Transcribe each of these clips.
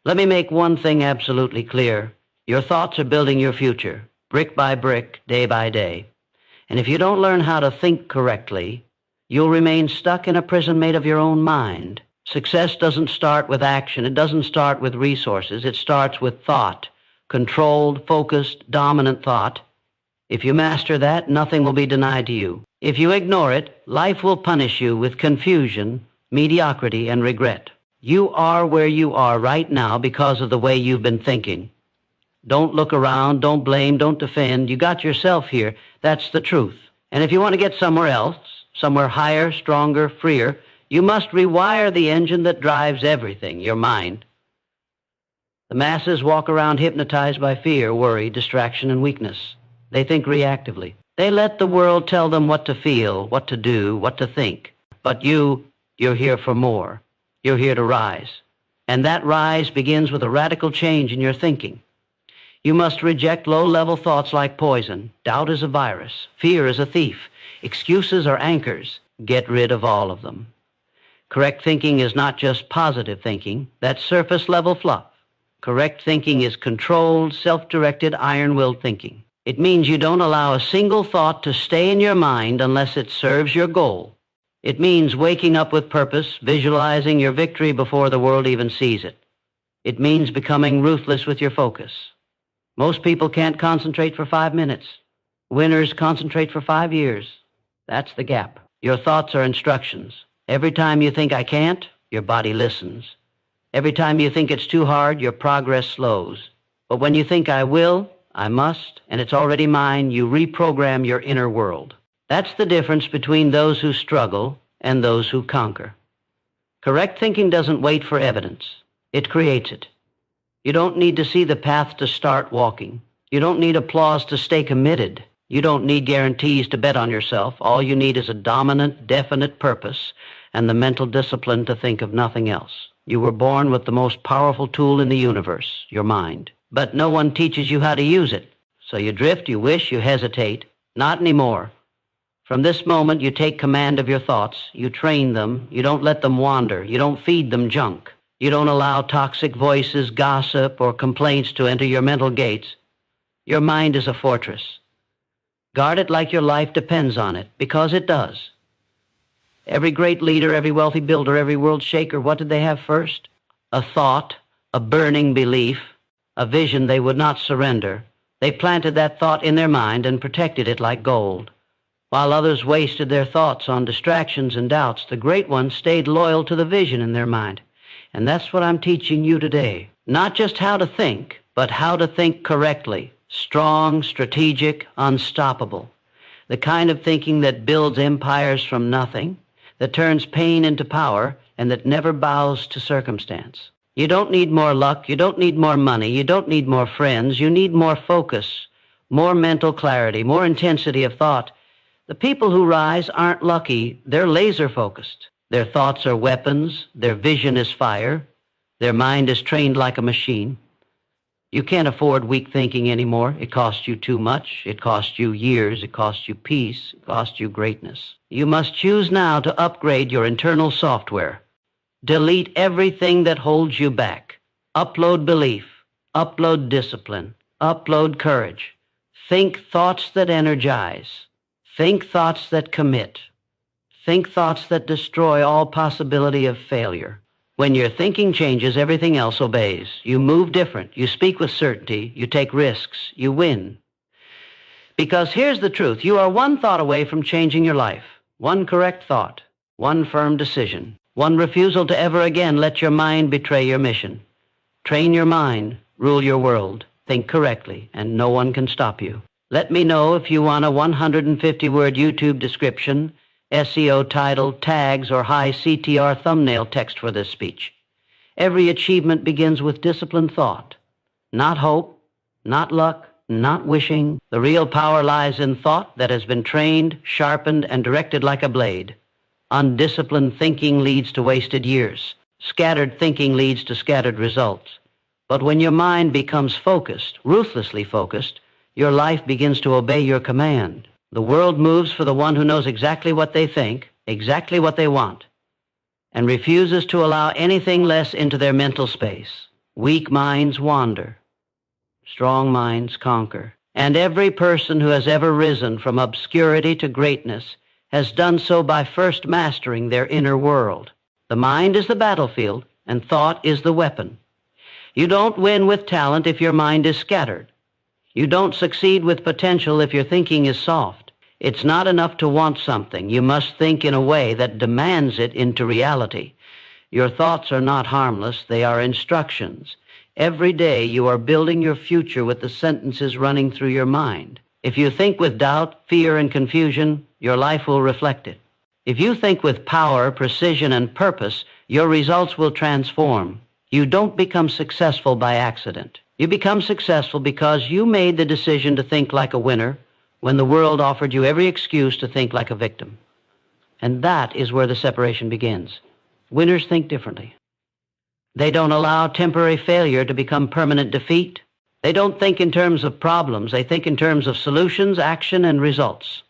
Let me make one thing absolutely clear. Your thoughts are building your future, brick by brick, day by day. And if you don't learn how to think correctly, you'll remain stuck in a prison made of your own mind. Success doesn't start with action. It doesn't start with resources. It starts with thought, controlled, focused, dominant thought. If you master that, nothing will be denied to you. If you ignore it, life will punish you with confusion, mediocrity, and regret. You are where you are right now because of the way you've been thinking. Don't look around, don't blame, don't defend. You got yourself here. That's the truth. And if you want to get somewhere else, somewhere higher, stronger, freer, you must rewire the engine that drives everything, your mind. The masses walk around hypnotized by fear, worry, distraction, and weakness. They think reactively. They let the world tell them what to feel, what to do, what to think. But you're here for more. You're here to rise. And that rise begins with a radical change in your thinking. You must reject low-level thoughts like poison. Doubt is a virus. Fear is a thief. Excuses are anchors. Get rid of all of them. Correct thinking is not just positive thinking. That's surface-level fluff. Correct thinking is controlled, self-directed, iron-willed thinking. It means you don't allow a single thought to stay in your mind unless it serves your goal. It means waking up with purpose, visualizing your victory before the world even sees it. It means becoming ruthless with your focus. Most people can't concentrate for 5 minutes. Winners concentrate for 5 years. That's the gap. Your thoughts are instructions. Every time you think I can't, your body listens. Every time you think it's too hard, your progress slows. But when you think I will, I must, and it's already mine, you reprogram your inner world. That's the difference between those who struggle and those who conquer. Correct thinking doesn't wait for evidence. It creates it. You don't need to see the path to start walking. You don't need applause to stay committed. You don't need guarantees to bet on yourself. All you need is a dominant, definite purpose and the mental discipline to think of nothing else. You were born with the most powerful tool in the universe, your mind. But no one teaches you how to use it. So you drift, you wish, you hesitate. Not anymore. From this moment, you take command of your thoughts. You train them. You don't let them wander. You don't feed them junk. You don't allow toxic voices, gossip, or complaints to enter your mental gates. Your mind is a fortress. Guard it like your life depends on it, because it does. Every great leader, every wealthy builder, every world shaker, what did they have first? A thought, a burning belief, a vision they would not surrender. They planted that thought in their mind and protected it like gold. While others wasted their thoughts on distractions and doubts, the great ones stayed loyal to the vision in their mind. And that's what I'm teaching you today. Not just how to think, but how to think correctly. Strong, strategic, unstoppable. The kind of thinking that builds empires from nothing, that turns pain into power, and that never bows to circumstance. You don't need more luck, you don't need more money, you don't need more friends, you need more focus, more mental clarity, more intensity of thought. The people who rise aren't lucky, they're laser-focused. Their thoughts are weapons, their vision is fire, their mind is trained like a machine. You can't afford weak thinking anymore. It costs you too much. It costs you years. It costs you peace. It costs you greatness. You must choose now to upgrade your internal software. Delete everything that holds you back. Upload belief. Upload discipline. Upload courage. Think thoughts that energize. Think thoughts that commit. Think thoughts that destroy all possibility of failure. When your thinking changes, everything else obeys. You move different. You speak with certainty. You take risks. You win. Because here's the truth. You are one thought away from changing your life. One correct thought. One firm decision. One refusal to ever again let your mind betray your mission. Train your mind. Rule your world. Think correctly, and no one can stop you. Let me know if you want a 150-word YouTube description, SEO title, tags, or high CTR thumbnail text for this speech. Every achievement begins with disciplined thought. Not hope, not luck, not wishing. The real power lies in thought that has been trained, sharpened, and directed like a blade. Undisciplined thinking leads to wasted years. Scattered thinking leads to scattered results. But when your mind becomes focused, ruthlessly focused, your life begins to obey your command. The world moves for the one who knows exactly what they think, exactly what they want, and refuses to allow anything less into their mental space. Weak minds wander. Strong minds conquer. And every person who has ever risen from obscurity to greatness has done so by first mastering their inner world. The mind is the battlefield, and thought is the weapon. You don't win with talent if your mind is scattered. You don't succeed with potential if your thinking is soft. It's not enough to want something. You must think in a way that demands it into reality. Your thoughts are not harmless. They are instructions. Every day you are building your future with the sentences running through your mind. If you think with doubt, fear, and confusion, your life will reflect it. If you think with power, precision, and purpose, your results will transform. You don't become successful by accident. You become successful because you made the decision to think like a winner when the world offered you every excuse to think like a victim. And that is where the separation begins. Winners think differently. They don't allow temporary failure to become permanent defeat. They don't think in terms of problems. They think in terms of solutions, action, and results.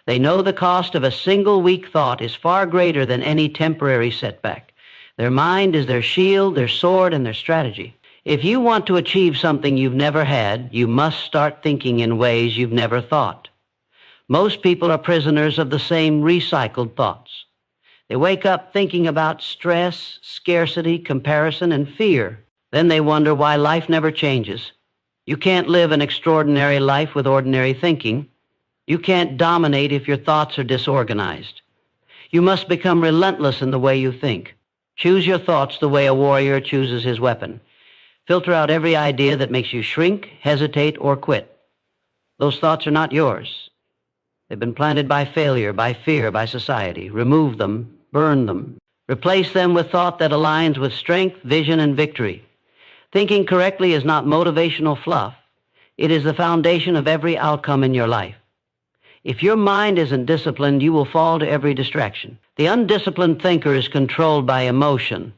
They know the cost of a single weak thought is far greater than any temporary setback. Their mind is their shield, their sword, and their strategy. If you want to achieve something you've never had, you must start thinking in ways you've never thought. Most people are prisoners of the same recycled thoughts. They wake up thinking about stress, scarcity, comparison, and fear. Then they wonder why life never changes. You can't live an extraordinary life with ordinary thinking. You can't dominate if your thoughts are disorganized. You must become relentless in the way you think. Choose your thoughts the way a warrior chooses his weapon. Filter out every idea that makes you shrink, hesitate, or quit. Those thoughts are not yours. They've been planted by failure, by fear, by society. Remove them, burn them. Replace them with thought that aligns with strength, vision, and victory. Thinking correctly is not motivational fluff. It is the foundation of every outcome in your life. If your mind isn't disciplined, you will fall to every distraction. The undisciplined thinker is controlled by emotion,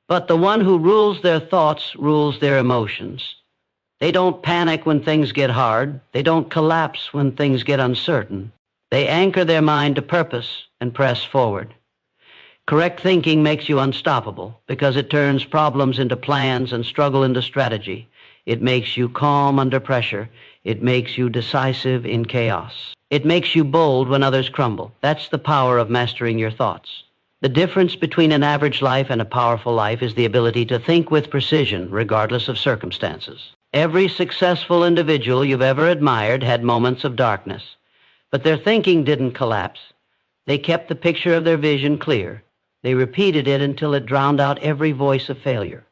but the one who rules their thoughts rules their emotions. They don't panic when things get hard. They don't collapse when things get uncertain. They anchor their mind to purpose and press forward. Correct thinking makes you unstoppable because it turns problems into plans and struggle into strategy. It makes you calm under pressure. It makes you decisive in chaos. It makes you bold when others crumble. That's the power of mastering your thoughts. The difference between an average life and a powerful life is the ability to think with precision, regardless of circumstances. Every successful individual you've ever admired had moments of darkness, but their thinking didn't collapse. They kept the picture of their vision clear. They repeated it until it drowned out every voice of failure.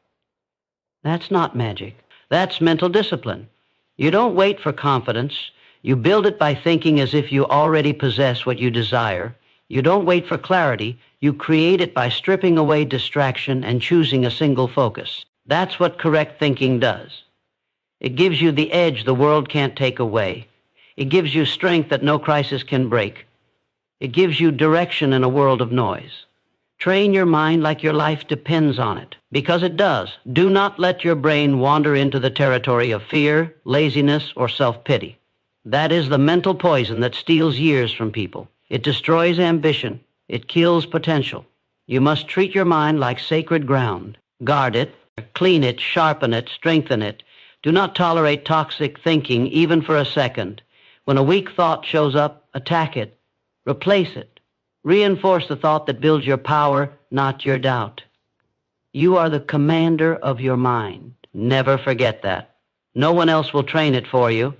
That's not magic. That's mental discipline. You don't wait for confidence. You build it by thinking as if you already possess what you desire. You don't wait for clarity. You create it by stripping away distraction and choosing a single focus. That's what correct thinking does. It gives you the edge the world can't take away. It gives you strength that no crisis can break. It gives you direction in a world of noise. Train your mind like your life depends on it, because it does. Do not let your brain wander into the territory of fear, laziness, or self-pity. That is the mental poison that steals years from people. It destroys ambition. It kills potential. You must treat your mind like sacred ground. Guard it, clean it, sharpen it, strengthen it. Do not tolerate toxic thinking even for a second. When a weak thought shows up, attack it. Replace it. Reinforce the thought that builds your power, not your doubt. You are the commander of your mind. Never forget that. No one else will train it for you.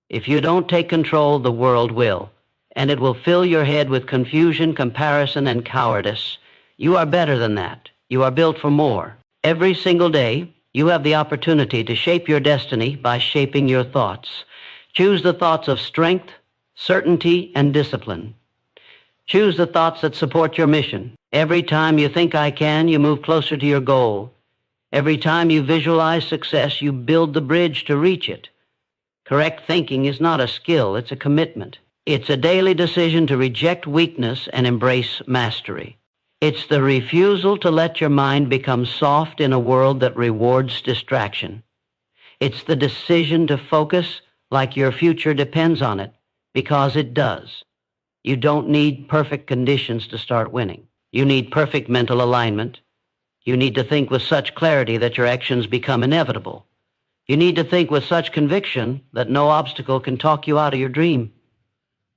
If you don't take control, the world will, and it will fill your head with confusion, comparison, and cowardice. You are better than that. You are built for more. Every single day, you have the opportunity to shape your destiny by shaping your thoughts. Choose the thoughts of strength, certainty, and discipline. Choose the thoughts that support your mission. Every time you think I can, you move closer to your goal. Every time you visualize success, you build the bridge to reach it. Correct thinking is not a skill, it's a commitment. It's a daily decision to reject weakness and embrace mastery. It's the refusal to let your mind become soft in a world that rewards distraction. It's the decision to focus like your future depends on it, because it does. You don't need perfect conditions to start winning. You need perfect mental alignment, You need to think with such clarity that your actions become inevitable. You need to think with such conviction that no obstacle can talk you out of your dream.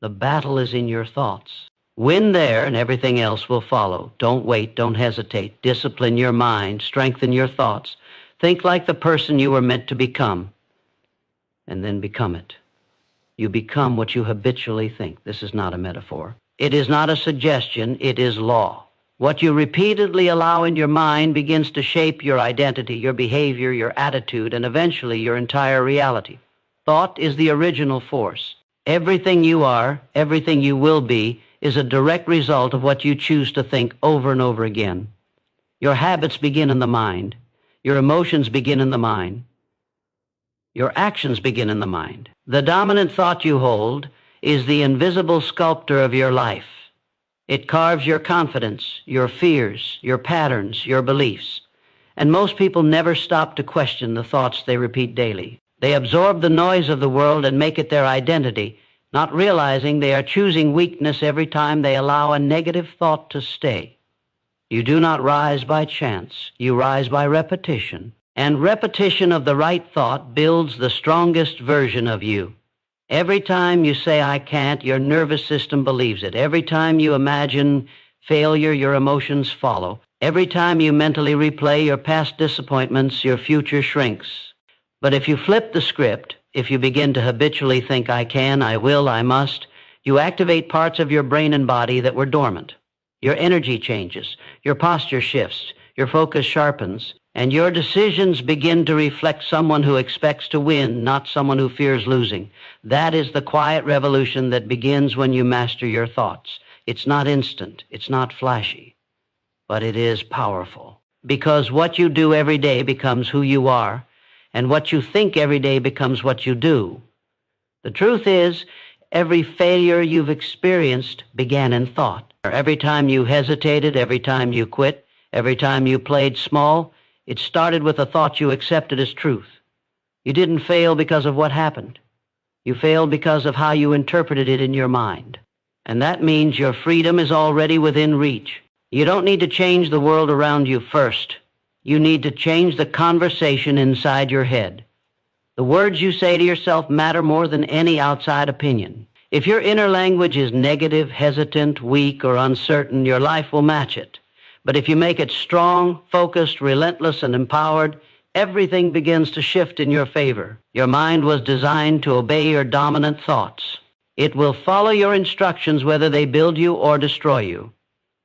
The battle is in your thoughts. Win there and everything else will follow. Don't wait, don't hesitate. Discipline your mind, strengthen your thoughts. Think like the person you were meant to become, and then become it. You become what you habitually think. This is not a metaphor. It is not a suggestion, it is law. What you repeatedly allow in your mind begins to shape your identity, your behavior, your attitude, and eventually your entire reality. Thought is the original force. Everything you are, everything you will be, is a direct result of what you choose to think over and over again. Your habits begin in the mind. Your emotions begin in the mind. Your actions begin in the mind. The dominant thought you hold is the invisible sculptor of your life. It carves your confidence, your fears, your patterns, your beliefs. And most people never stop to question the thoughts they repeat daily. They absorb the noise of the world and make it their identity, not realizing they are choosing weakness every time they allow a negative thought to stay. You do not rise by chance. You rise by repetition. And repetition of the right thought builds the strongest version of you. Every time you say, I can't, your nervous system believes it. Every time you imagine failure, your emotions follow. Every time you mentally replay your past disappointments, your future shrinks. But if you flip the script, if you begin to habitually think, I can, I will, I must, you activate parts of your brain and body that were dormant. Your energy changes, your posture shifts, your focus sharpens, and your decisions begin to reflect someone who expects to win, not someone who fears losing. That is the quiet revolution that begins when you master your thoughts. It's not instant, it's not flashy, but it is powerful. Because what you do every day becomes who you are, and what you think every day becomes what you do. The truth is, every failure you've experienced began in thought. Every time you hesitated, every time you quit, every time you played small, it started with a thought you accepted as truth. You didn't fail because of what happened. You failed because of how you interpreted it in your mind. And that means your freedom is already within reach. You don't need to change the world around you first. You need to change the conversation inside your head. The words you say to yourself matter more than any outside opinion. If your inner language is negative, hesitant, weak, or uncertain, your life will match it. But if you make it strong, focused, relentless, and empowered, everything begins to shift in your favor. Your mind was designed to obey your dominant thoughts. It will follow your instructions whether they build you or destroy you.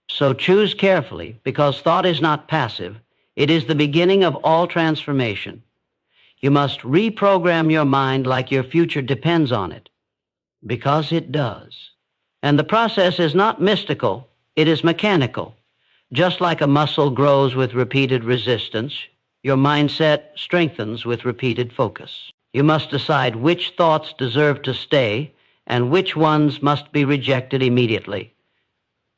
So choose carefully, because thought is not passive. It is the beginning of all transformation. You must reprogram your mind like your future depends on it, because it does. And the process is not mystical, it is mechanical. Just like a muscle grows with repeated resistance, your mindset strengthens with repeated focus. You must decide which thoughts deserve to stay and which ones must be rejected immediately.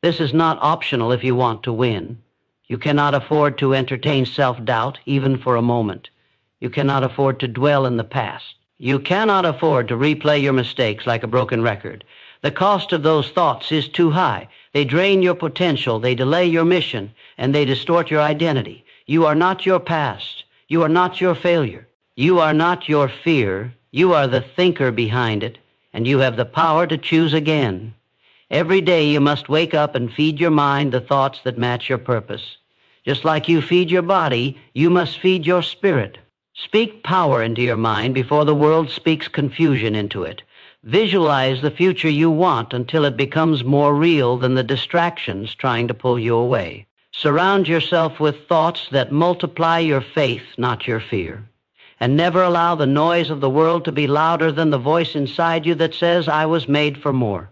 This is not optional if you want to win. You cannot afford to entertain self-doubt even for a moment. You cannot afford to dwell in the past. You cannot afford to replay your mistakes like a broken record. The cost of those thoughts is too high. They drain your potential, they delay your mission, and they distort your identity. You are not your past. You are not your failure. You are not your fear. You are the thinker behind it, and you have the power to choose again. Every day you must wake up and feed your mind the thoughts that match your purpose. Just like you feed your body, you must feed your spirit. Speak power into your mind before the world speaks confusion into it. Visualize the future you want until it becomes more real than the distractions trying to pull you away. Surround yourself with thoughts that multiply your faith, not your fear. And never allow the noise of the world to be louder than the voice inside you that says, I was made for more.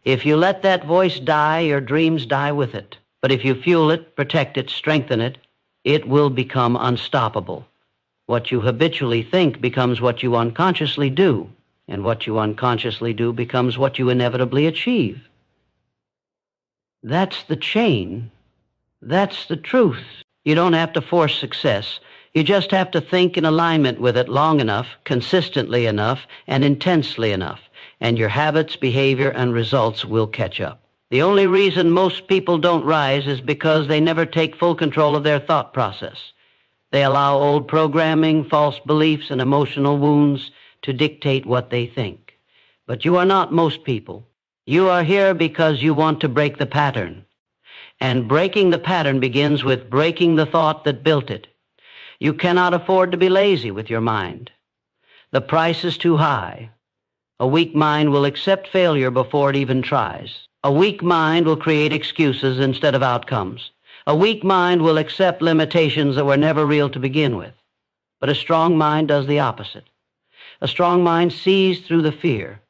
If you let that voice die, your dreams die with it. But if you fuel it, protect it, strengthen it, it will become unstoppable. What you habitually think becomes what you unconsciously do. And what you unconsciously do becomes what you inevitably achieve. That's the chain. That's the truth. You don't have to force success. You just have to think in alignment with it long enough, consistently enough, and intensely enough, and your habits, behavior, and results will catch up. The only reason most people don't rise is because they never take full control of their thought process. They allow old programming, false beliefs, and emotional wounds to dictate what they think. But you are not most people. You are here because you want to break the pattern. And breaking the pattern begins with breaking the thought that built it. You cannot afford to be lazy with your mind. The price is too high. A weak mind will accept failure before it even tries. A weak mind will create excuses instead of outcomes. A weak mind will accept limitations that were never real to begin with. But a strong mind does the opposite. A strong mind sees through the fear.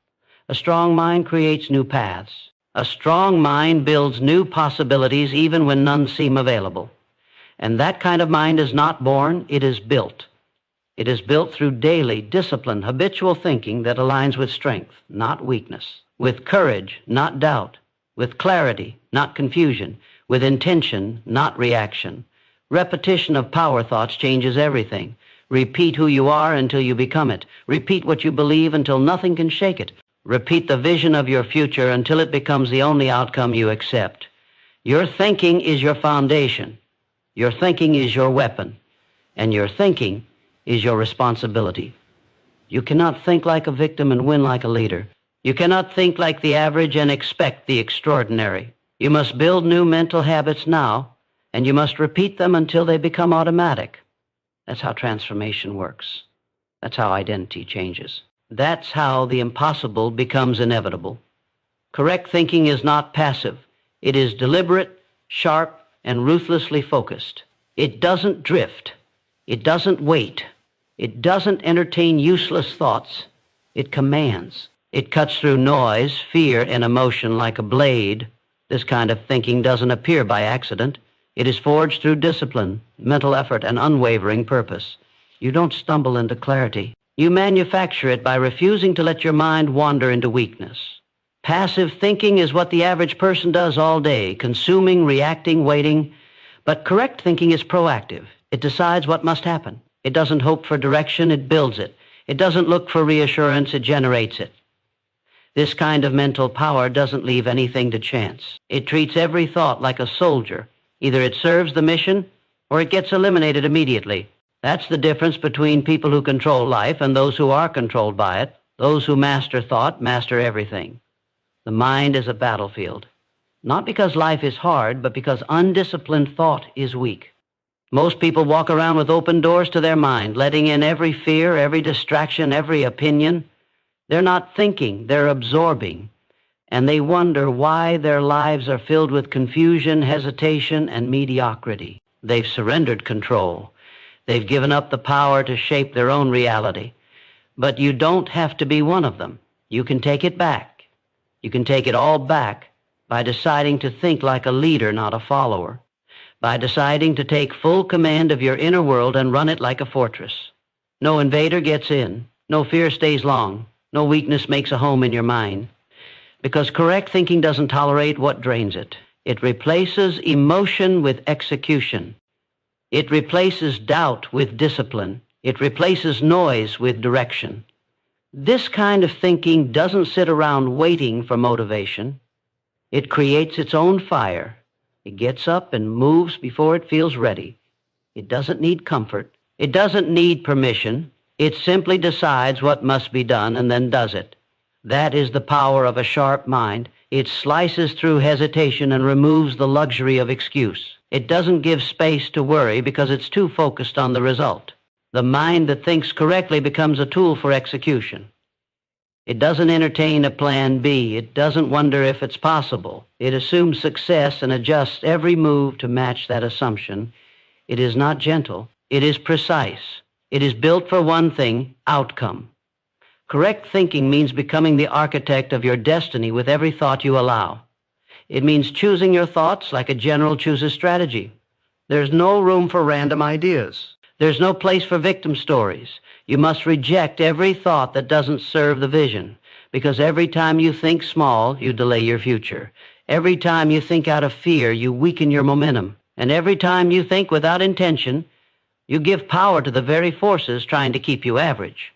A strong mind creates new paths. A strong mind builds new possibilities even when none seem available. And that kind of mind is not born, it is built. It is built through daily, disciplined, habitual thinking that aligns with strength, not weakness, with courage, not doubt, with clarity, not confusion, with intention, not reaction. Repetition of power thoughts changes everything. Repeat who you are until you become it. Repeat what you believe until nothing can shake it. Repeat the vision of your future until it becomes the only outcome you accept. Your thinking is your foundation. Your thinking is your weapon. And your thinking is your responsibility. You cannot think like a victim and win like a leader. You cannot think like the average and expect the extraordinary. You must build new mental habits now, and you must repeat them until they become automatic. That's how transformation works. That's how identity changes. That's how the impossible becomes inevitable. Correct thinking is not passive. It is deliberate, sharp, and ruthlessly focused. It doesn't drift. It doesn't wait. It doesn't entertain useless thoughts. It commands. It cuts through noise, fear, and emotion like a blade. This kind of thinking doesn't appear by accident. It is forged through discipline, mental effort, and unwavering purpose. You don't stumble into clarity. You manufacture it by refusing to let your mind wander into weakness. Passive thinking is what the average person does all day, consuming, reacting, waiting. But correct thinking is proactive. It decides what must happen. It doesn't hope for direction, it builds it. It doesn't look for reassurance, it generates it. This kind of mental power doesn't leave anything to chance. It treats every thought like a soldier. Either it serves the mission or it gets eliminated immediately. That's the difference between people who control life and those who are controlled by it. Those who master thought master everything. The mind is a battlefield. Not because life is hard, but because undisciplined thought is weak. Most people walk around with open doors to their mind, letting in every fear, every distraction, every opinion. They're not thinking, they're absorbing. And they wonder why their lives are filled with confusion, hesitation, and mediocrity. They've surrendered control. They've given up the power to shape their own reality. But you don't have to be one of them. You can take it back. You can take it all back by deciding to think like a leader, not a follower. By deciding to take full command of your inner world and run it like a fortress. No invader gets in. No fear stays long. No weakness makes a home in your mind. Because correct thinking doesn't tolerate what drains it. It replaces emotion with execution. It replaces doubt with discipline. It replaces noise with direction. This kind of thinking doesn't sit around waiting for motivation. It creates its own fire. It gets up and moves before it feels ready. It doesn't need comfort. It doesn't need permission. It simply decides what must be done and then does it. That is the power of a sharp mind. It slices through hesitation and removes the luxury of excuse. It doesn't give space to worry because it's too focused on the result. The mind that thinks correctly becomes a tool for execution. It doesn't entertain a plan B. It doesn't wonder if it's possible. It assumes success and adjusts every move to match that assumption. It is not gentle. It is precise. It is built for one thing, outcome. Correct thinking means becoming the architect of your destiny with every thought you allow. It means choosing your thoughts like a general chooses strategy. There's no room for random ideas. There's no place for victim stories. You must reject every thought that doesn't serve the vision, because every time you think small, you delay your future. Every time you think out of fear, you weaken your momentum. And every time you think without intention, you give power to the very forces trying to keep you average.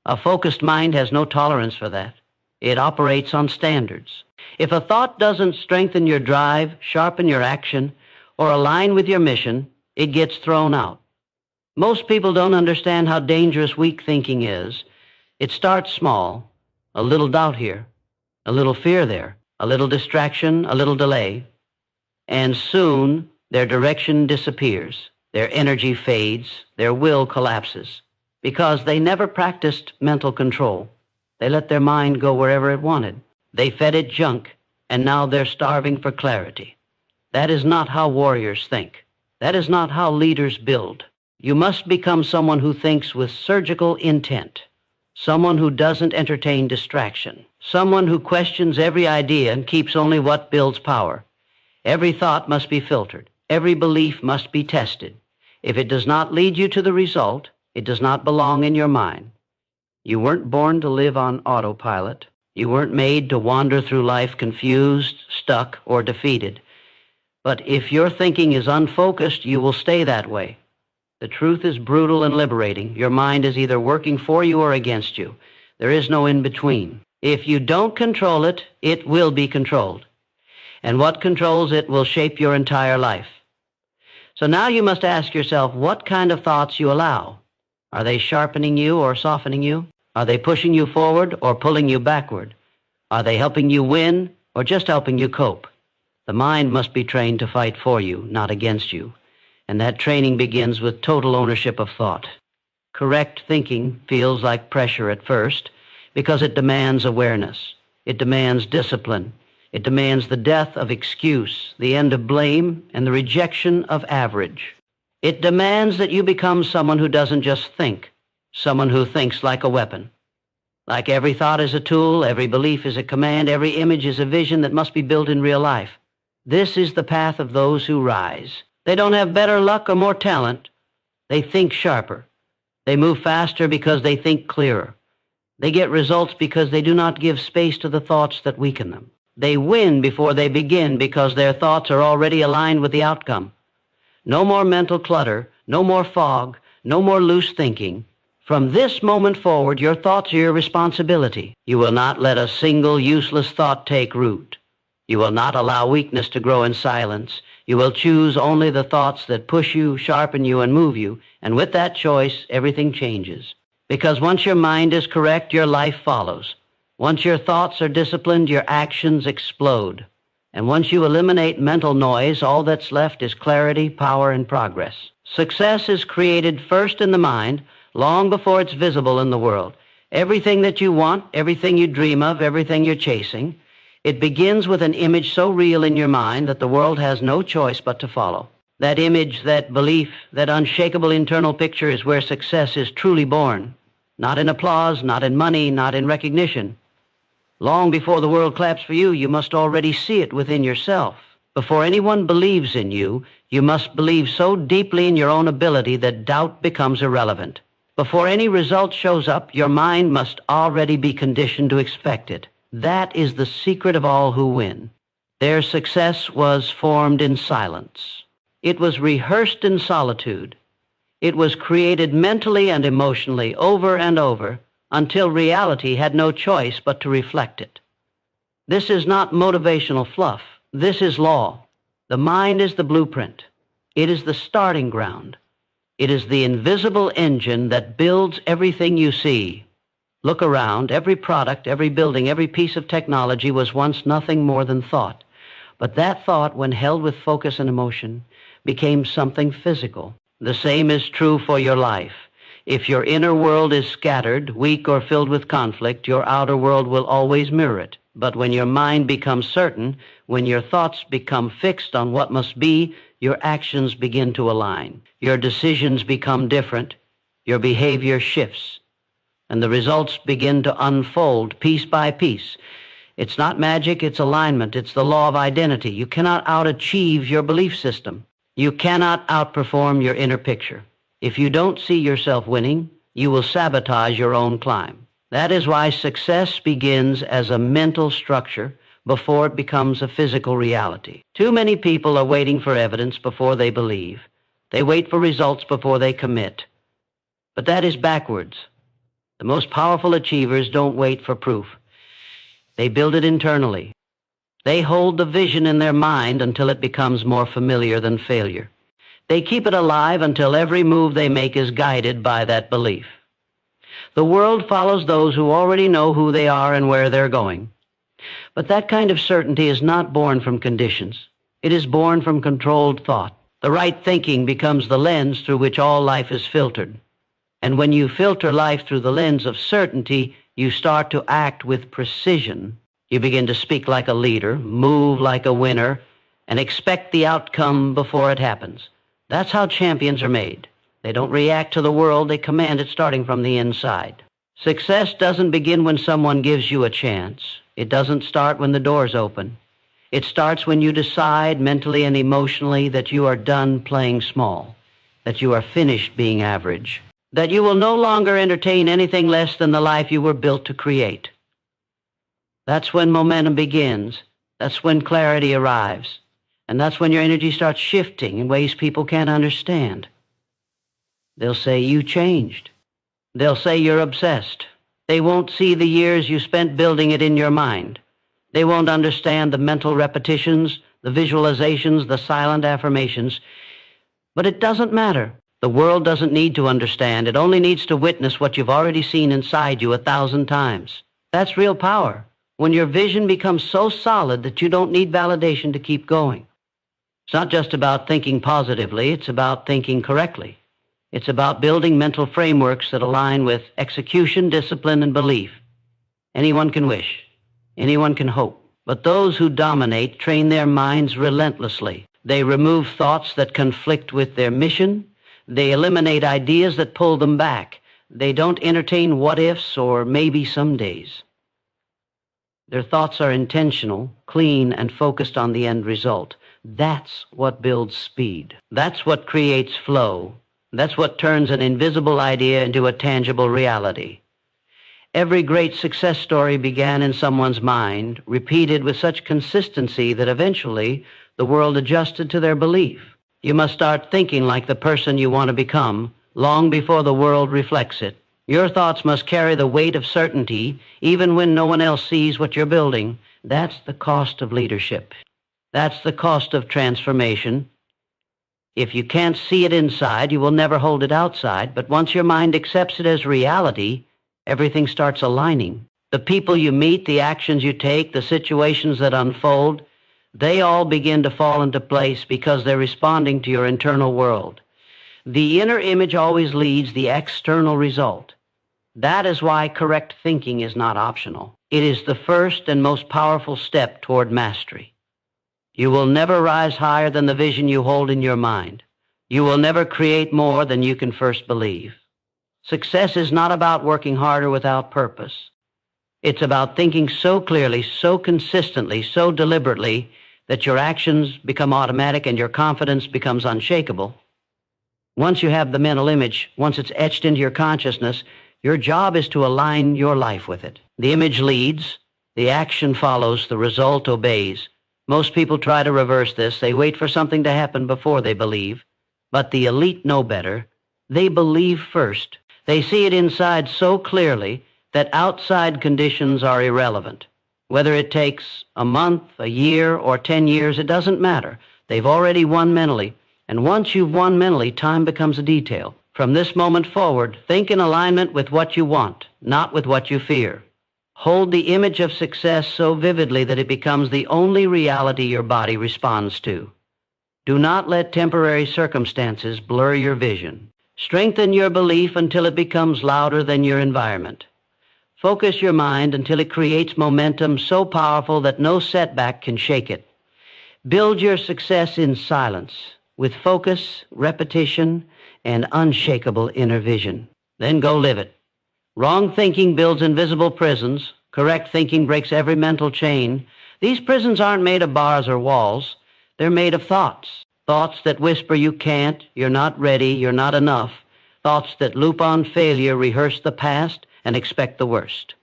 A focused mind has no tolerance for that. It operates on standards. If a thought doesn't strengthen your drive, sharpen your action, or align with your mission, it gets thrown out. Most people don't understand how dangerous weak thinking is. It starts small, a little doubt here, a little fear there, a little distraction, a little delay, and soon their direction disappears, their energy fades, their will collapses, because they never practiced mental control. They let their mind go wherever it wanted. They fed it junk, and now they're starving for clarity. That is not how warriors think. That is not how leaders build. You must become someone who thinks with surgical intent, someone who doesn't entertain distraction, someone who questions every idea and keeps only what builds power. Every thought must be filtered. Every belief must be tested. If it does not lead you to the result, it does not belong in your mind. You weren't born to live on autopilot. You weren't made to wander through life confused, stuck, or defeated. But if your thinking is unfocused, you will stay that way. The truth is brutal and liberating. Your mind is either working for you or against you. There is no in-between. If you don't control it, it will be controlled. And what controls it will shape your entire life. So now you must ask yourself what kind of thoughts you allow. Are they sharpening you or softening you? Are they pushing you forward or pulling you backward? Are they helping you win or just helping you cope? The mind must be trained to fight for you, not against you. And that training begins with total ownership of thought. Correct thinking feels like pressure at first because it demands awareness. It demands discipline. It demands the death of excuse, the end of blame, and the rejection of average. It demands that you become someone who doesn't just think, someone who thinks like a weapon. Like every thought is a tool, every belief is a command, every image is a vision that must be built in real life. This is the path of those who rise. They don't have better luck or more talent. They think sharper. They move faster because they think clearer. They get results because they do not give space to the thoughts that weaken them. They win before they begin because their thoughts are already aligned with the outcome. No more mental clutter, no more fog, no more loose thinking. From this moment forward, your thoughts are your responsibility. You will not let a single useless thought take root. You will not allow weakness to grow in silence. You will choose only the thoughts that push you, sharpen you, and move you. And with that choice, everything changes. Because once your mind is correct, your life follows. Once your thoughts are disciplined, your actions explode. And once you eliminate mental noise, all that's left is clarity, power, and progress. Success is created first in the mind, long before it's visible in the world. Everything that you want, everything you dream of, everything you're chasing, it begins with an image so real in your mind that the world has no choice but to follow. That image, that belief, that unshakable internal picture is where success is truly born. Not in applause, not in money, not in recognition. Long before the world claps for you, you must already see it within yourself. Before anyone believes in you, you must believe so deeply in your own ability that doubt becomes irrelevant. Before any result shows up, your mind must already be conditioned to expect it. That is the secret of all who win. Their success was formed in silence. It was rehearsed in solitude. It was created mentally and emotionally over and over until reality had no choice but to reflect it. This is not motivational fluff. This is law. The mind is the blueprint. It is the starting ground. It is the invisible engine that builds everything you see. Look around. Every product, every building, every piece of technology was once nothing more than thought. But that thought, when held with focus and emotion, became something physical. The same is true for your life. If your inner world is scattered, weak, or filled with conflict, your outer world will always mirror it. But when your mind becomes certain, when your thoughts become fixed on what must be, your actions begin to align. Your decisions become different. Your behavior shifts. And the results begin to unfold piece by piece. It's not magic, it's alignment. It's the law of identity. You cannot out-achieve your belief system. You cannot outperform your inner picture. If you don't see yourself winning, you will sabotage your own climb. That is why success begins as a mental structure before it becomes a physical reality. Too many people are waiting for evidence before they believe. They wait for results before they commit. But that is backwards. The most powerful achievers don't wait for proof. They build it internally. They hold the vision in their mind until it becomes more familiar than failure. They keep it alive until every move they make is guided by that belief. The world follows those who already know who they are and where they're going. But that kind of certainty is not born from conditions. It is born from controlled thought. The right thinking becomes the lens through which all life is filtered. And when you filter life through the lens of certainty, you start to act with precision. You begin to speak like a leader, move like a winner, and expect the outcome before it happens. That's how champions are made. They don't react to the world, they command it starting from the inside. Success doesn't begin when someone gives you a chance. It doesn't start when the doors open. It starts when you decide mentally and emotionally that you are done playing small, that you are finished being average, that you will no longer entertain anything less than the life you were built to create. That's when momentum begins. That's when clarity arrives. And that's when your energy starts shifting in ways people can't understand. They'll say you changed. They'll say you're obsessed. They won't see the years you spent building it in your mind. They won't understand the mental repetitions, the visualizations, the silent affirmations. But it doesn't matter. The world doesn't need to understand. It only needs to witness what you've already seen inside you 1,000 times. That's real power, when your vision becomes so solid that you don't need validation to keep going. It's not just about thinking positively, it's about thinking correctly. It's about building mental frameworks that align with execution, discipline, and belief. Anyone can wish. Anyone can hope. But those who dominate train their minds relentlessly. They remove thoughts that conflict with their mission. They eliminate ideas that pull them back. They don't entertain what-ifs or maybe some days. Their thoughts are intentional, clean, and focused on the end result. That's what builds speed. That's what creates flow. That's what turns an invisible idea into a tangible reality. Every great success story began in someone's mind, repeated with such consistency that eventually the world adjusted to their belief. You must start thinking like the person you want to become long before the world reflects it. Your thoughts must carry the weight of certainty even when no one else sees what you're building. That's the cost of leadership. That's the cost of transformation. If you can't see it inside, you will never hold it outside. But once your mind accepts it as reality, everything starts aligning. The people you meet, the actions you take, the situations that unfold, they all begin to fall into place because they're responding to your internal world. The inner image always leads the external result. That is why correct thinking is not optional. It is the first and most powerful step toward mastery. You will never rise higher than the vision you hold in your mind. You will never create more than you can first believe. Success is not about working harder without purpose. It's about thinking so clearly, so consistently, so deliberately that your actions become automatic and your confidence becomes unshakable. Once you have the mental image, once it's etched into your consciousness, your job is to align your life with it. The image leads, the action follows, the result obeys. Most people try to reverse this. They wait for something to happen before they believe. But the elite know better. They believe first. They see it inside so clearly that outside conditions are irrelevant. Whether it takes a month, a year, or 10 years, it doesn't matter. They've already won mentally. And once you've won mentally, time becomes a detail. From this moment forward, think in alignment with what you want, not with what you fear. Hold the image of success so vividly that it becomes the only reality your body responds to. Do not let temporary circumstances blur your vision. Strengthen your belief until it becomes louder than your environment. Focus your mind until it creates momentum so powerful that no setback can shake it. Build your success in silence, with focus, repetition, and unshakable inner vision. Then go live it. Wrong thinking builds invisible prisons. Correct thinking breaks every mental chain. These prisons aren't made of bars or walls. They're made of thoughts. Thoughts that whisper you can't, you're not ready, you're not enough. Thoughts that loop on failure, rehearse the past, and expect the worst.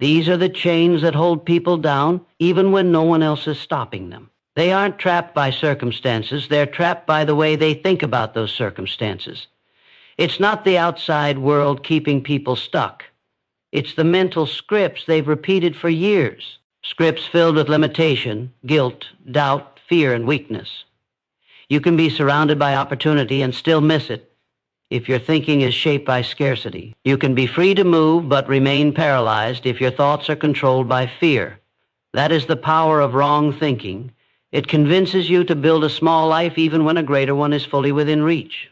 These are the chains that hold people down, even when no one else is stopping them. They aren't trapped by circumstances. They're trapped by the way they think about those circumstances. It's not the outside world keeping people stuck. It's the mental scripts they've repeated for years. Scripts filled with limitation, guilt, doubt, fear, and weakness. You can be surrounded by opportunity and still miss it if your thinking is shaped by scarcity. You can be free to move but remain paralyzed if your thoughts are controlled by fear. That is the power of wrong thinking. It convinces you to build a small life even when a greater one is fully within reach.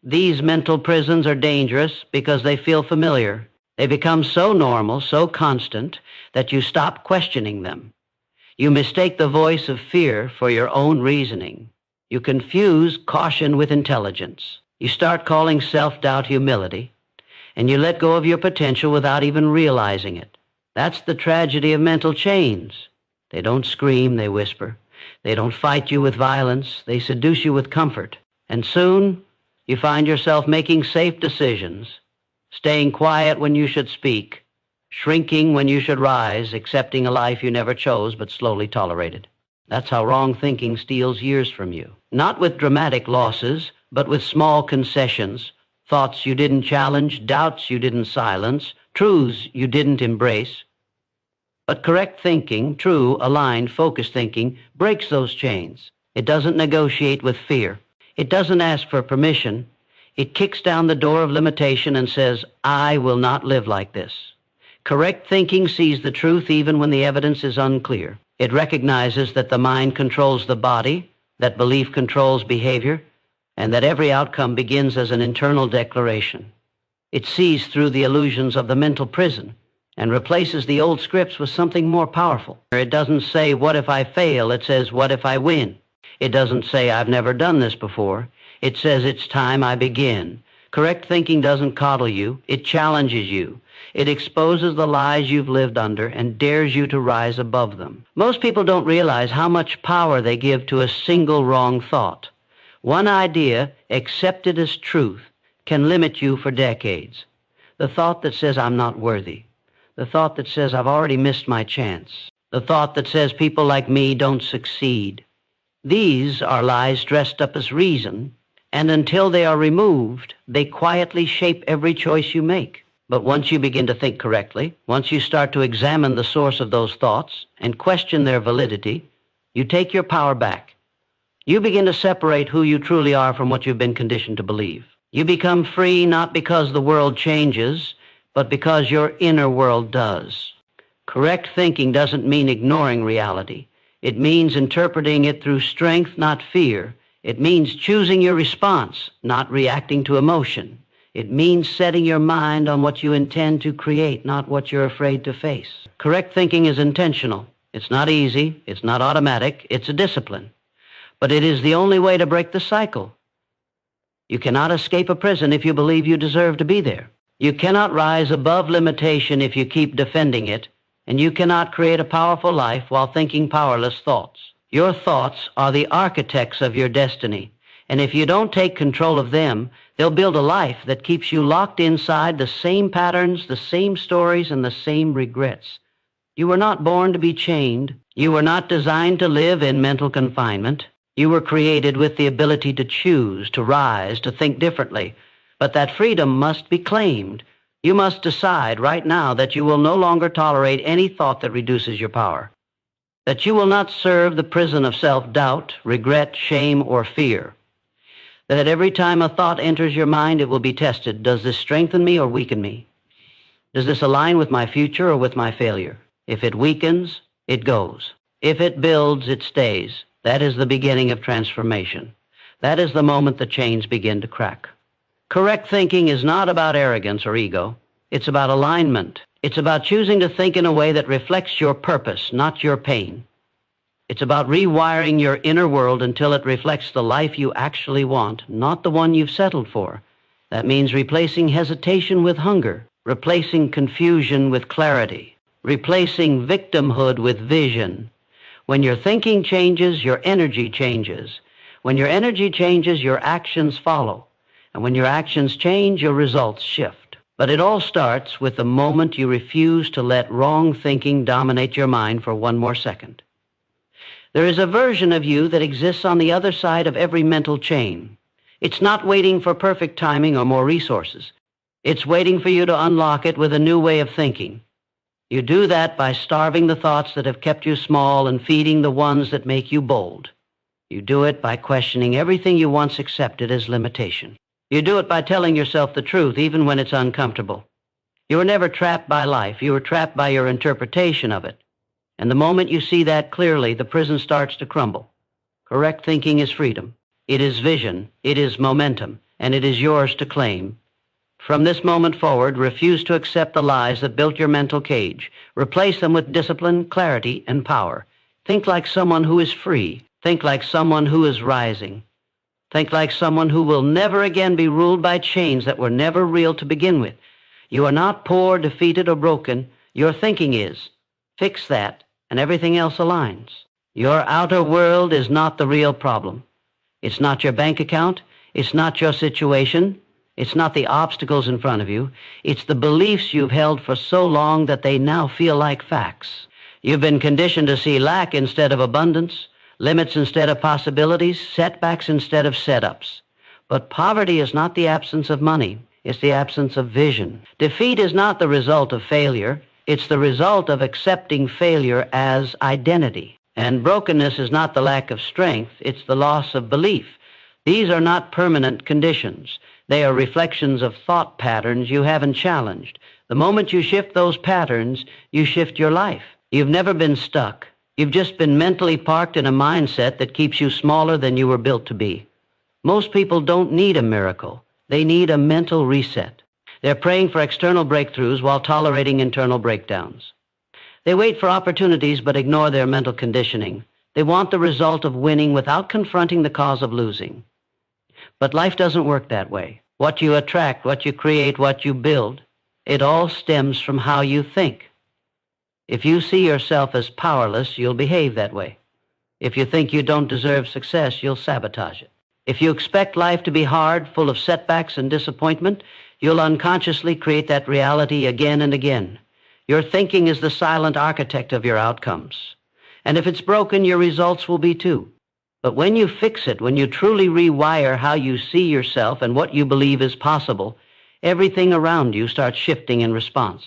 These mental prisons are dangerous because they feel familiar. They become so normal, so constant, that you stop questioning them. You mistake the voice of fear for your own reasoning. You confuse caution with intelligence. You start calling self-doubt humility, and you let go of your potential without even realizing it. That's the tragedy of mental chains. They don't scream, they whisper. They don't fight you with violence, they seduce you with comfort. And soon, you find yourself making safe decisions, staying quiet when you should speak, shrinking when you should rise, accepting a life you never chose but slowly tolerated. That's how wrong thinking steals years from you. Not with dramatic losses, but with small concessions, thoughts you didn't challenge, doubts you didn't silence, truths you didn't embrace. But correct thinking, true, aligned, focused thinking, breaks those chains. It doesn't negotiate with fear. It doesn't ask for permission. It kicks down the door of limitation and says, I will not live like this. Correct thinking sees the truth even when the evidence is unclear. It recognizes that the mind controls the body, that belief controls behavior, and that every outcome begins as an internal declaration. It sees through the illusions of the mental prison and replaces the old scripts with something more powerful. It doesn't say, what if I fail? It says, what if I win? It doesn't say, I've never done this before. It says, it's time I begin. Correct thinking doesn't coddle you. It challenges you. It exposes the lies you've lived under and dares you to rise above them. Most people don't realize how much power they give to a single wrong thought. One idea, accepted as truth, can limit you for decades. The thought that says, I'm not worthy. The thought that says, I've already missed my chance. The thought that says, people like me don't succeed. These are lies dressed up as reason, and until they are removed, they quietly shape every choice you make. But once you begin to think correctly, once you start to examine the source of those thoughts and question their validity, you take your power back. You begin to separate who you truly are from what you've been conditioned to believe. You become free not because the world changes, but because your inner world does. Correct thinking doesn't mean ignoring reality. It means interpreting it through strength, not fear. It means choosing your response, not reacting to emotion. It means setting your mind on what you intend to create, not what you're afraid to face. Correct thinking is intentional. It's not easy. It's not automatic. It's a discipline. But it is the only way to break the cycle. You cannot escape a prison if you believe you deserve to be there. You cannot rise above limitation if you keep defending it, and you cannot create a powerful life while thinking powerless thoughts. Your thoughts are the architects of your destiny, and if you don't take control of them, they'll build a life that keeps you locked inside the same patterns, the same stories, and the same regrets. You were not born to be chained. You were not designed to live in mental confinement. You were created with the ability to choose, to rise, to think differently. But that freedom must be claimed. You must decide right now that you will no longer tolerate any thought that reduces your power, that you will not serve the prison of self-doubt, regret, shame, or fear, that every time a thought enters your mind, it will be tested. Does this strengthen me or weaken me? Does this align with my future or with my failure? If it weakens, it goes. If it builds, it stays. That is the beginning of transformation. That is the moment the chains begin to crack. Correct thinking is not about arrogance or ego. It's about alignment. It's about choosing to think in a way that reflects your purpose, not your pain. It's about rewiring your inner world until it reflects the life you actually want, not the one you've settled for. That means replacing hesitation with hunger, replacing confusion with clarity, replacing victimhood with vision. When your thinking changes, your energy changes. When your energy changes, your actions follow. And when your actions change, your results shift. But it all starts with the moment you refuse to let wrong thinking dominate your mind for one more second. There is a version of you that exists on the other side of every mental chain. It's not waiting for perfect timing or more resources. It's waiting for you to unlock it with a new way of thinking. You do that by starving the thoughts that have kept you small and feeding the ones that make you bold. You do it by questioning everything you once accepted as limitation. You do it by telling yourself the truth even when it's uncomfortable. You were never trapped by life. You were trapped by your interpretation of it. And the moment you see that clearly, the prison starts to crumble. Correct thinking is freedom. It is vision. It is momentum. And it is yours to claim. From this moment forward, refuse to accept the lies that built your mental cage. Replace them with discipline, clarity, and power. Think like someone who is free. Think like someone who is rising. Think like someone who will never again be ruled by chains that were never real to begin with. You are not poor, defeated, or broken. Your thinking is. Fix that, and everything else aligns. Your outer world is not the real problem. It's not your bank account. It's not your situation. It's not the obstacles in front of you. It's the beliefs you've held for so long that they now feel like facts. You've been conditioned to see lack instead of abundance, limits instead of possibilities, setbacks instead of setups. But poverty is not the absence of money. It's the absence of vision. Defeat is not the result of failure. It's the result of accepting failure as identity. And brokenness is not the lack of strength. It's the loss of belief. These are not permanent conditions. They are reflections of thought patterns you haven't challenged. The moment you shift those patterns, you shift your life. You've never been stuck. You've just been mentally parked in a mindset that keeps you smaller than you were built to be. Most people don't need a miracle. They need a mental reset. They're praying for external breakthroughs while tolerating internal breakdowns. They wait for opportunities but ignore their mental conditioning. They want the result of winning without confronting the cause of losing. But life doesn't work that way. What you attract, what you create, what you build, it all stems from how you think. If you see yourself as powerless, you'll behave that way. If you think you don't deserve success, you'll sabotage it. If you expect life to be hard, full of setbacks and disappointment, you'll unconsciously create that reality again and again. Your thinking is the silent architect of your outcomes. And if it's broken, your results will be too. But when you fix it, when you truly rewire how you see yourself and what you believe is possible, everything around you starts shifting in response.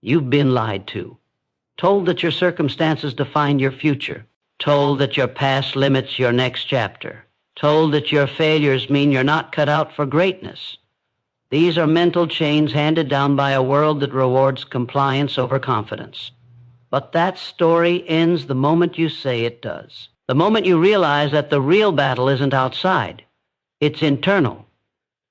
You've been lied to, told that your circumstances define your future, told that your past limits your next chapter, told that your failures mean you're not cut out for greatness. These are mental chains handed down by a world that rewards compliance over confidence. But that story ends the moment you say it does. The moment you realize that the real battle isn't outside, it's internal.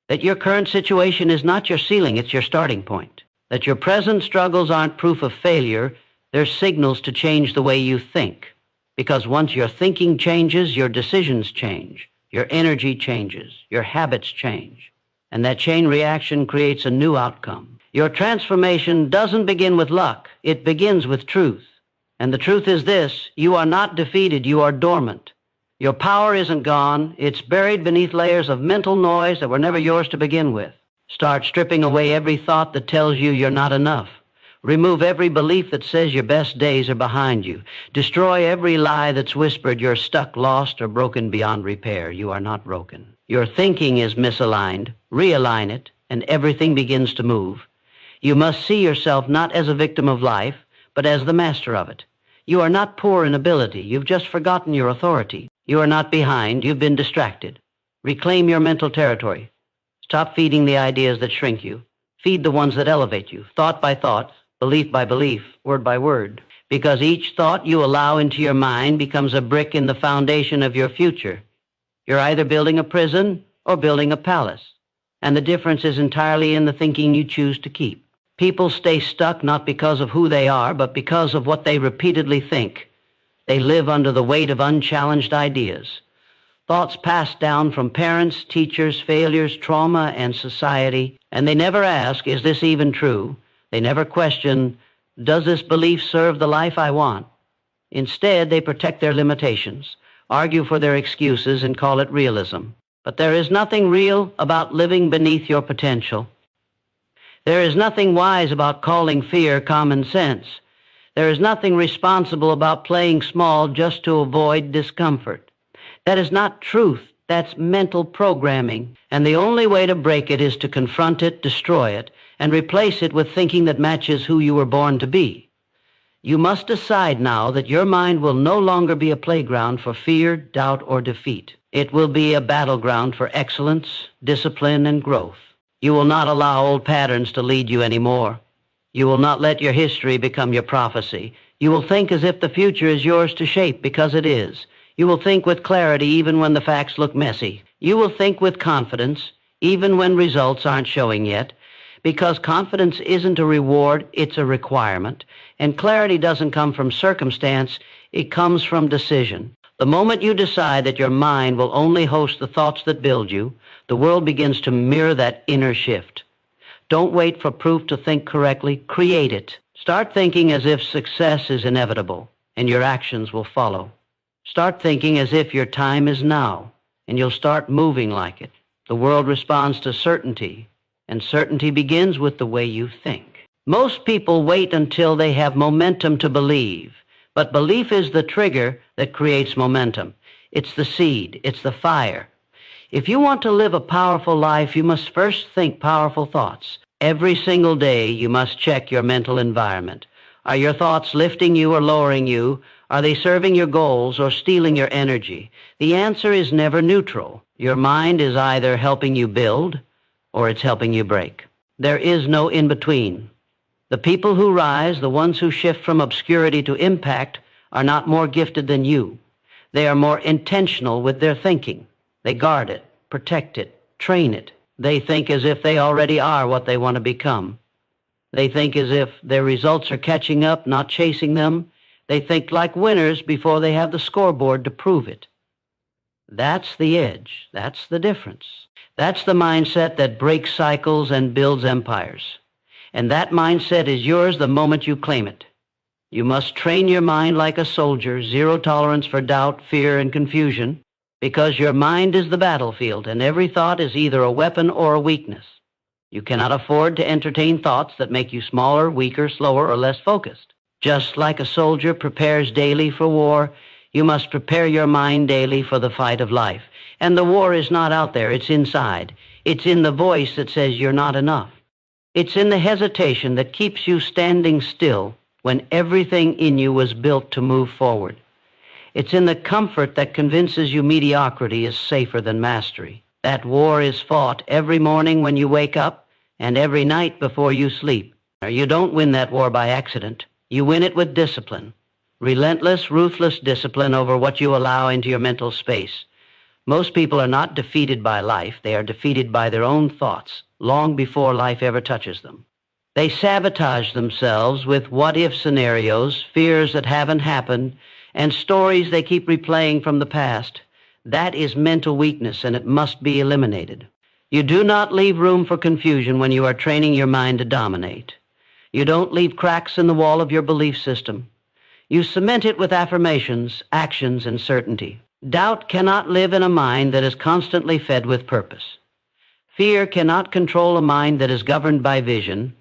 That your current situation is not your ceiling, it's your starting point. That your present struggles aren't proof of failure, they're signals to change the way you think. Because once your thinking changes, your decisions change, your energy changes, your habits change. And that chain reaction creates a new outcome. Your transformation doesn't begin with luck, it begins with truth. And the truth is this, you are not defeated, you are dormant. Your power isn't gone, it's buried beneath layers of mental noise that were never yours to begin with. Start stripping away every thought that tells you you're not enough. Remove every belief that says your best days are behind you. Destroy every lie that's whispered you're stuck, lost, or broken beyond repair. You are not broken. Your thinking is misaligned. Realign it, and everything begins to move. You must see yourself not as a victim of life, but as the master of it. You are not poor in ability. You've just forgotten your authority. You are not behind. You've been distracted. Reclaim your mental territory. Stop feeding the ideas that shrink you. Feed the ones that elevate you, thought by thought, belief by belief, word by word. Because each thought you allow into your mind becomes a brick in the foundation of your future. You're either building a prison or building a palace. And the difference is entirely in the thinking you choose to keep. People stay stuck not because of who they are, but because of what they repeatedly think. They live under the weight of unchallenged ideas. Thoughts passed down from parents, teachers, failures, trauma, and society, and they never ask, is this even true? They never question, does this belief serve the life I want? Instead, they protect their limitations, argue for their excuses, and call it realism. But there is nothing real about living beneath your potential. There is nothing wise about calling fear common sense. There is nothing responsible about playing small just to avoid discomfort. That is not truth. That's mental programming, and the only way to break it is to confront it, destroy it, and replace it with thinking that matches who you were born to be. You must decide now that your mind will no longer be a playground for fear, doubt, or defeat. It will be a battleground for excellence, discipline, and growth. You will not allow old patterns to lead you anymore. You will not let your history become your prophecy. You will think as if the future is yours to shape, because it is. You will think with clarity even when the facts look messy. You will think with confidence even when results aren't showing yet, because confidence isn't a reward, it's a requirement. And clarity doesn't come from circumstance, it comes from decision. The moment you decide that your mind will only host the thoughts that build you, the world begins to mirror that inner shift. Don't wait for proof to think correctly, create it. Start thinking as if success is inevitable, and your actions will follow. Start thinking as if your time is now, and you'll start moving like it. The world responds to certainty, and certainty begins with the way you think. Most people wait until they have momentum to believe, but belief is the trigger that creates momentum. It's the seed, it's the fire. If you want to live a powerful life, you must first think powerful thoughts. Every single day, you must check your mental environment. Are your thoughts lifting you or lowering you? Are they serving your goals or stealing your energy? The answer is never neutral. Your mind is either helping you build or it's helping you break. There is no in-between. The people who rise, the ones who shift from obscurity to impact, are not more gifted than you. They are more intentional with their thinking. They guard it, protect it, train it. They think as if they already are what they want to become. They think as if their results are catching up, not chasing them. They think like winners before they have the scoreboard to prove it. That's the edge. That's the difference. That's the mindset that breaks cycles and builds empires. And that mindset is yours the moment you claim it. You must train your mind like a soldier, zero tolerance for doubt, fear, and confusion, because your mind is the battlefield, and every thought is either a weapon or a weakness. You cannot afford to entertain thoughts that make you smaller, weaker, slower, or less focused. Just like a soldier prepares daily for war, you must prepare your mind daily for the fight of life. And the war is not out there, it's inside. It's in the voice that says you're not enough. It's in the hesitation that keeps you standing still when everything in you was built to move forward. It's in the comfort that convinces you mediocrity is safer than mastery. That war is fought every morning when you wake up and every night before you sleep. You don't win that war by accident. You win it with discipline. Relentless, ruthless discipline over what you allow into your mental space. Most people are not defeated by life. They are defeated by their own thoughts, long before life ever touches them. They sabotage themselves with what-if scenarios, fears that haven't happened, and stories they keep replaying from the past. That is mental weakness, and it must be eliminated. You do not leave room for confusion when you are training your mind to dominate. You don't leave cracks in the wall of your belief system. You cement it with affirmations, actions, and certainty. Doubt cannot live in a mind that is constantly fed with purpose. Fear cannot control a mind that is governed by vision.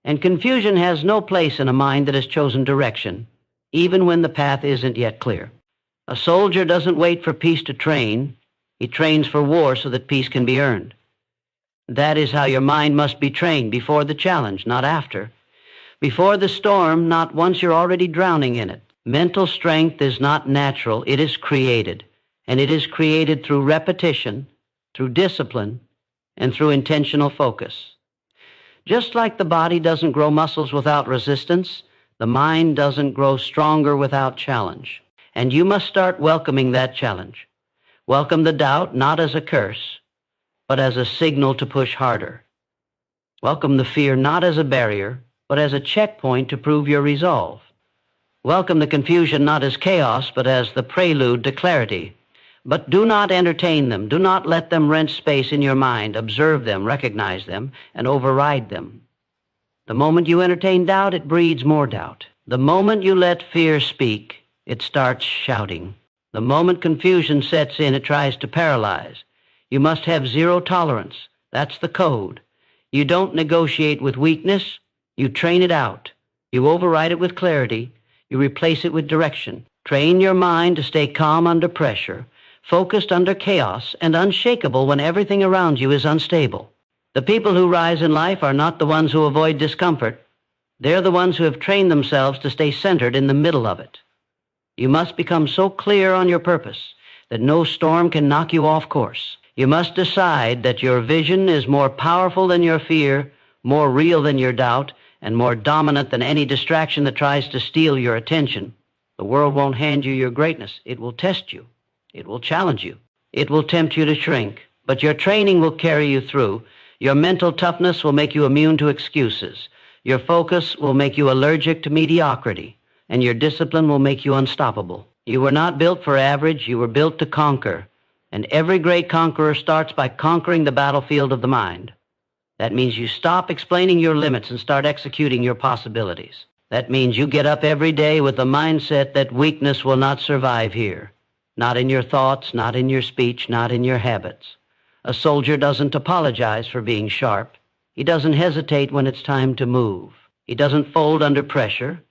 And confusion has no place in a mind that has chosen direction, even when the path isn't yet clear. A soldier doesn't wait for peace to train. He trains for war so that peace can be earned. That is how your mind must be trained, before the challenge, not after. Before the storm, not once you're already drowning in it. Mental strength is not natural, it is created. And it is created through repetition, through discipline, and through intentional focus. Just like the body doesn't grow muscles without resistance, the mind doesn't grow stronger without challenge. And you must start welcoming that challenge. Welcome the doubt not as a curse, but as a signal to push harder. Welcome the fear not as a barrier, but as a checkpoint to prove your resolve. Welcome the confusion not as chaos, but as the prelude to clarity. But do not entertain them. Do not let them rent space in your mind. Observe them, recognize them, and override them. The moment you entertain doubt, it breeds more doubt. The moment you let fear speak, it starts shouting. The moment confusion sets in, it tries to paralyze. You must have zero tolerance. That's the code. You don't negotiate with weakness. You train it out. You override it with clarity. You replace it with direction. Train your mind to stay calm under pressure. focused under chaos, and unshakable when everything around you is unstable. The people who rise in life are not the ones who avoid discomfort. They're the ones who have trained themselves to stay centered in the middle of it. You must become so clear on your purpose that no storm can knock you off course. You must decide that your vision is more powerful than your fear, more real than your doubt, and more dominant than any distraction that tries to steal your attention. The world won't hand you your greatness. It will test you. It will challenge you. It will tempt you to shrink. But your training will carry you through. Your mental toughness will make you immune to excuses. Your focus will make you allergic to mediocrity. And your discipline will make you unstoppable. You were not built for average. You were built to conquer. And every great conqueror starts by conquering the battlefield of the mind. That means you stop explaining your limits and start executing your possibilities. That means you get up every day with the mindset that weakness will not survive here. Not in your thoughts, not in your speech, not in your habits. A soldier doesn't apologize for being sharp. He doesn't hesitate when it's time to move. He doesn't fold under pressure.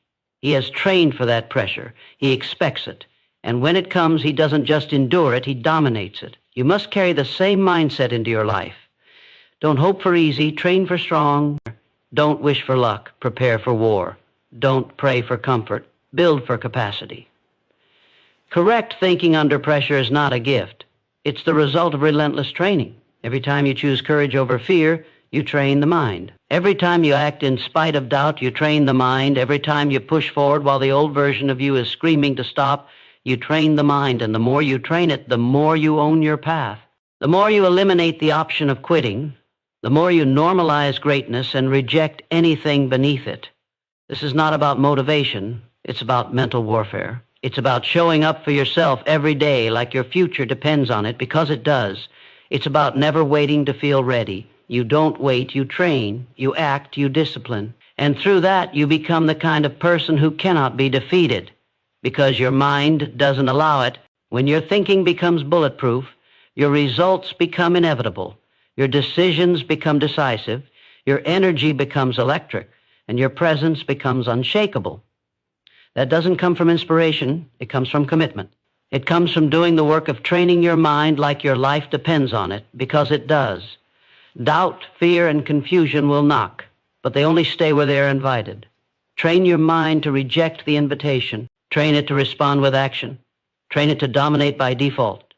He has trained for that pressure. He expects it. And when it comes, he doesn't just endure it, he dominates it. You must carry the same mindset into your life. Don't hope for easy, train for strong. Don't wish for luck, prepare for war. Don't pray for comfort, build for capacity. Correct thinking under pressure is not a gift. It's the result of relentless training. Every time you choose courage over fear, you train the mind. Every time you act in spite of doubt, you train the mind. Every time you push forward while the old version of you is screaming to stop, you train the mind, and the more you train it, the more you own your path. The more you eliminate the option of quitting, the more you normalize greatness and reject anything beneath it. This is not about motivation. It's about mental warfare. It's about showing up for yourself every day like your future depends on it, because it does. It's about never waiting to feel ready. You don't wait, you train, you act, you discipline. And through that, you become the kind of person who cannot be defeated, because your mind doesn't allow it. When your thinking becomes bulletproof, your results become inevitable. Your decisions become decisive. Your energy becomes electric. And your presence becomes unshakable. That doesn't come from inspiration. It comes from commitment. It comes from doing the work of training your mind like your life depends on it, because it does. Doubt, fear, and confusion will knock, but they only stay where they are invited. Train your mind to reject the invitation. Train it to respond with action. Train it to dominate by default.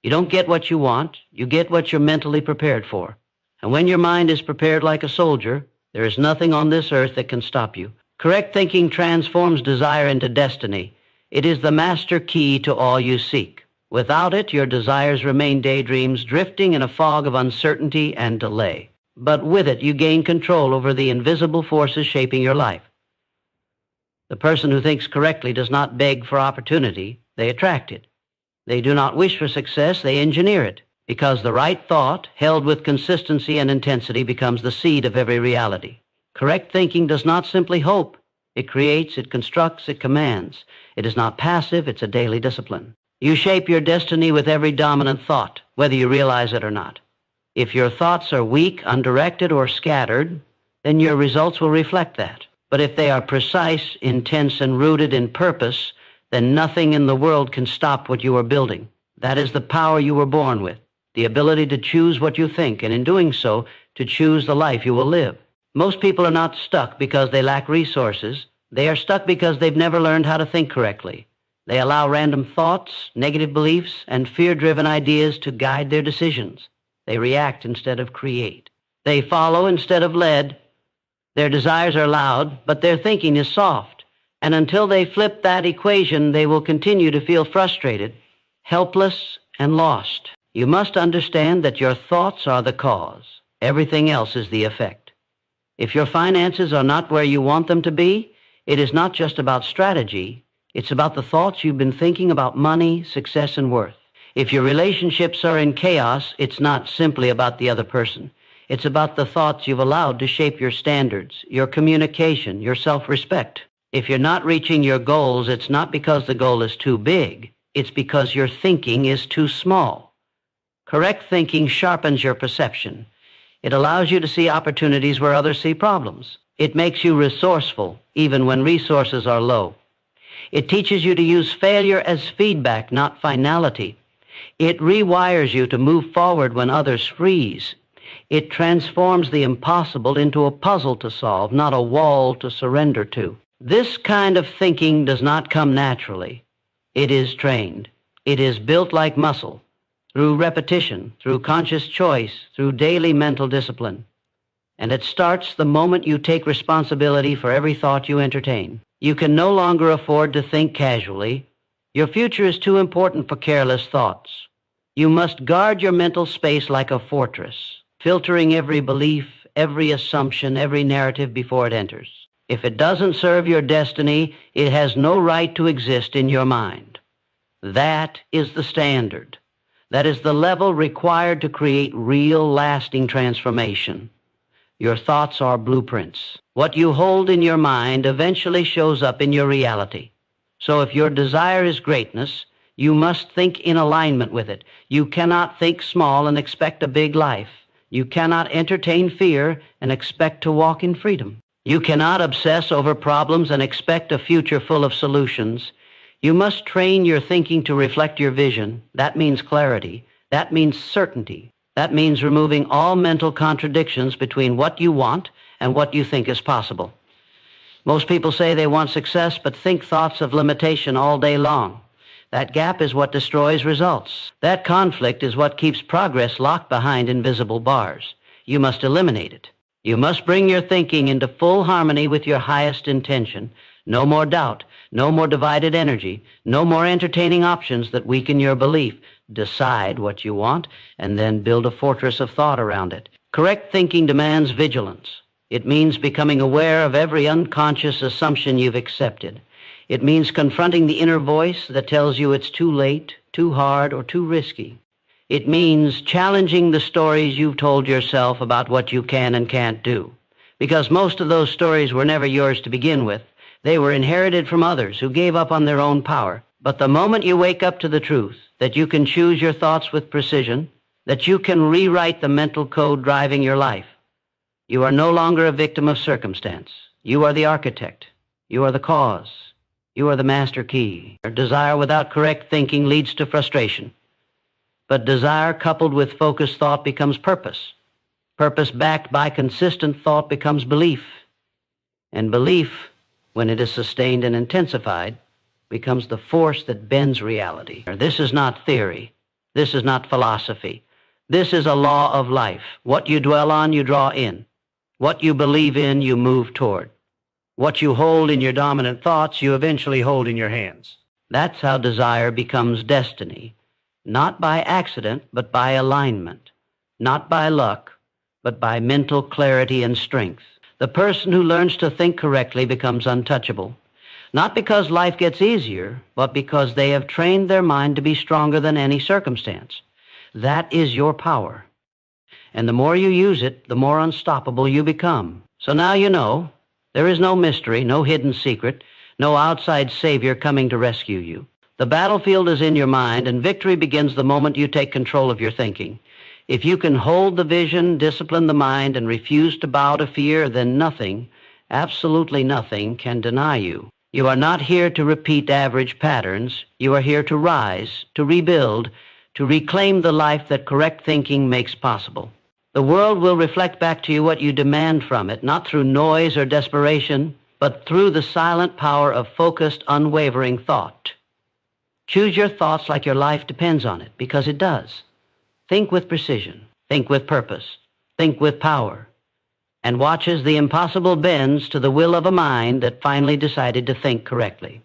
You don't get what you want. You get what you're mentally prepared for. And when your mind is prepared like a soldier, there is nothing on this earth that can stop you. Correct thinking transforms desire into destiny. It is the master key to all you seek. Without it, your desires remain daydreams, drifting in a fog of uncertainty and delay. But with it, you gain control over the invisible forces shaping your life. The person who thinks correctly does not beg for opportunity, they attract it. They do not wish for success, they engineer it, because the right thought, held with consistency and intensity, becomes the seed of every reality. Correct thinking does not simply hope. It creates, it constructs, it commands. It is not passive, it's a daily discipline. You shape your destiny with every dominant thought, whether you realize it or not. If your thoughts are weak, undirected, or scattered, then your results will reflect that. But if they are precise, intense, and rooted in purpose, then nothing in the world can stop what you are building. That is the power you were born with, the ability to choose what you think, and in doing so, to choose the life you will live. Most people are not stuck because they lack resources. They are stuck because they've never learned how to think correctly. They allow random thoughts, negative beliefs, and fear-driven ideas to guide their decisions. They react instead of create. They follow instead of led. Their desires are loud, but their thinking is soft. And until they flip that equation, they will continue to feel frustrated, helpless, and lost. You must understand that your thoughts are the cause. Everything else is the effect. If your finances are not where you want them to be, it is not just about strategy. It's about the thoughts you've been thinking about money, success, and worth. If your relationships are in chaos, it's not simply about the other person. It's about the thoughts you've allowed to shape your standards, your communication, your self-respect. If you're not reaching your goals, it's not because the goal is too big. It's because your thinking is too small. Correct thinking sharpens your perception. It allows you to see opportunities where others see problems. It makes you resourceful, even when resources are low. It teaches you to use failure as feedback, not finality. It rewires you to move forward when others freeze. It transforms the impossible into a puzzle to solve, not a wall to surrender to. This kind of thinking does not come naturally. It is trained. It is built like muscle, through repetition, through conscious choice, through daily mental discipline. And it starts the moment you take responsibility for every thought you entertain. You can no longer afford to think casually. Your future is too important for careless thoughts. You must guard your mental space like a fortress, filtering every belief, every assumption, every narrative before it enters. If it doesn't serve your destiny, it has no right to exist in your mind. That is the standard. That is the level required to create real, lasting transformation. Your thoughts are blueprints. What you hold in your mind eventually shows up in your reality. So if your desire is greatness, you must think in alignment with it. You cannot think small and expect a big life. You cannot entertain fear and expect to walk in freedom. You cannot obsess over problems and expect a future full of solutions. You must train your thinking to reflect your vision. That means clarity. That means certainty. That means removing all mental contradictions between what you want and what you think is possible. Most people say they want success, but think thoughts of limitation all day long. That gap is what destroys results. That conflict is what keeps progress locked behind invisible bars. You must eliminate it. You must bring your thinking into full harmony with your highest intention. No more doubt, no more divided energy, no more entertaining options that weaken your belief. Decide what you want and then build a fortress of thought around it. Correct thinking demands vigilance. It means becoming aware of every unconscious assumption you've accepted. It means confronting the inner voice that tells you it's too late, too hard, or too risky. It means challenging the stories you've told yourself about what you can and can't do. Because most of those stories were never yours to begin with. They were inherited from others who gave up on their own power. But the moment you wake up to the truth, that you can choose your thoughts with precision, that you can rewrite the mental code driving your life, you are no longer a victim of circumstance. You are the architect. You are the cause. You are the master key. Desire without correct thinking leads to frustration. But desire coupled with focused thought becomes purpose. Purpose backed by consistent thought becomes belief. And belief, when it is sustained and intensified, becomes the force that bends reality. This is not theory. This is not philosophy. This is a law of life. What you dwell on, you draw in. What you believe in, you move toward. What you hold in your dominant thoughts, you eventually hold in your hands. That's how desire becomes destiny. Not by accident, but by alignment. Not by luck, but by mental clarity and strength. The person who learns to think correctly becomes untouchable. Not because life gets easier, but because they have trained their mind to be stronger than any circumstance. That is your power. And the more you use it, the more unstoppable you become. So now you know, there is no mystery, no hidden secret, no outside savior coming to rescue you. The battlefield is in your mind, and victory begins the moment you take control of your thinking. If you can hold the vision, discipline the mind, and refuse to bow to fear, then nothing, absolutely nothing, can deny you. You are not here to repeat average patterns. You are here to rise, to rebuild, to reclaim the life that correct thinking makes possible. The world will reflect back to you what you demand from it, not through noise or desperation, but through the silent power of focused, unwavering thought. Choose your thoughts like your life depends on it, because it does. Think with precision. Think with purpose. Think with power. And watch as the impossible bends to the will of a mind that finally decided to think correctly.